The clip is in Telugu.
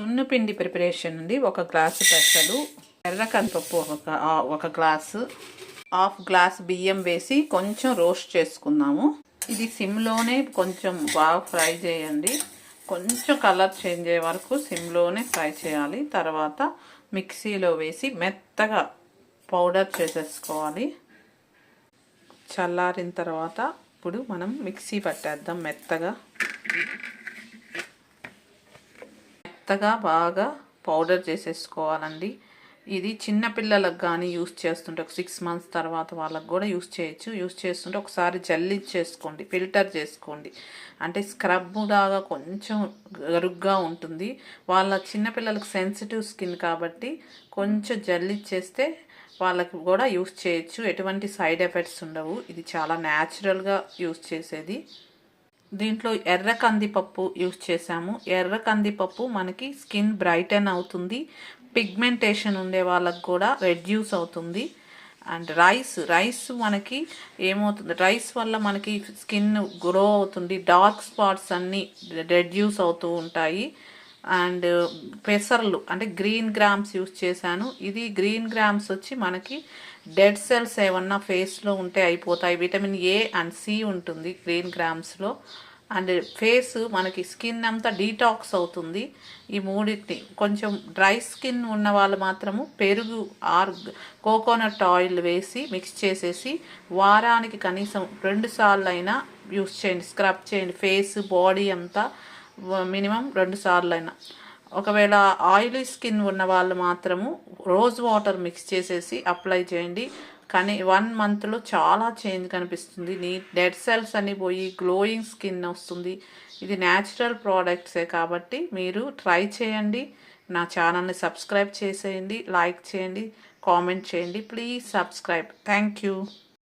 సున్నుపిండి ప్రిపరేషన్ ఉంది. 1 గ్లాసు పెసలు, ఎర్ర కందిపప్పు ఒక గ్లాసు, హాఫ్ గ్లాస్ బియ్యం వేసి కొంచెం రోస్ట్ చేసుకుందాము. ఇది సిమ్లోనే కొంచెం బాగా ఫ్రై చేయండి. కొంచెం కలర్ చేంజ్ అయ్యే వరకు సిమ్లోనే ఫ్రై చేయాలి. తర్వాత మిక్సీలో వేసి మెత్తగా పౌడర్ చేసేసుకోవాలి. చల్లారిన తర్వాత ఇప్పుడు మనం మిక్సీ పట్టేద్దాం. మెత్తగా బాగా పౌడర్ చేసేసుకోవాలండి. ఇది చిన్నపిల్లలకు కానీ యూస్ చేస్తుంటే ఒక 6 months తర్వాత వాళ్ళకు కూడా యూస్ చేయొచ్చు. యూస్ చేస్తుంటే ఒకసారి జల్లించేసుకోండి, ఫిల్టర్ చేసుకోండి. అంటే స్క్రబ్ లాగా కొంచెం గరుగ్గా ఉంటుంది. వాళ్ళ చిన్నపిల్లలకు సెన్సిటివ్ స్కిన్ కాబట్టి కొంచెం జల్లించేస్తే వాళ్ళకి కూడా యూస్ చేయొచ్చు. ఎటువంటి సైడ్ ఎఫెక్ట్స్ ఉండవు. ఇది చాలా న్యాచురల్గా యూస్ చేసేది. దీంట్లో ఎర్ర కందిపప్పు యూస్ చేసాము. ఎర్ర కందిపప్పు మనకి స్కిన్ బ్రైటన్ అవుతుంది. పిగ్మెంటేషన్ ఉండే వాళ్ళకు కూడా రెడ్యూస్ అవుతుంది. అండ్ రైస్ మనకి ఏమవుతుంది, రైస్ వల్ల మనకి స్కిన్ గ్లో అవుతుంది. డార్క్ స్పాట్స్ అన్నీ రెడ్యూస్ అవుతూ ఉంటాయి. అండ్ పెసర్లు అంటే గ్రీన్ గ్రామ్స్ యూస్ చేశాను. ఇది గ్రీన్ గ్రామ్స్ వచ్చి మనకి డెడ్ సెల్స్ ఏమన్నా ఫేస్లో ఉంటే అయిపోతాయి. విటమిన్ ఏ అండ్ సి ఉంటుంది గ్రీన్ గ్రామ్స్లో. అండ్ ఫేస్ మనకి స్కిన్ అంతా డీటాక్స్ అవుతుంది. ఈ మూడింటిని కొంచెం డ్రై స్కిన్ ఉన్న వాళ్ళు మాత్రము పెరుగు ఆర్ కోకోనట్ ఆయిల్ వేసి మిక్స్ చేసేసి వారానికి కనీసం 2 సార్లు అయినా యూస్ చేయండి. స్క్రబ్ చేయండి ఫేస్ బాడీ అంతా మినిమం 2 సార్లు అయినా. ఒకవేళ ఆయిలీ స్కిన్ ఉన్న వాళ్ళు మాత్రము రోజ్ వాటర్ మిక్స్ చేసేసి అప్లై చేయండి. కానీ 1 monthలో చాలా చేంజ్ కనిపిస్తుంది. డెడ్ సెల్స్ అని పోయి గ్లోయింగ్ స్కిన్ వస్తుంది. ఇది న్యాచురల్ ప్రోడక్ట్సే కాబట్టి మీరు ట్రై చేయండి. నా ఛానల్ని సబ్స్క్రైబ్ చేసేయండి, లైక్ చేయండి, కామెంట్ చేయండి. Please subscribe. Thank you.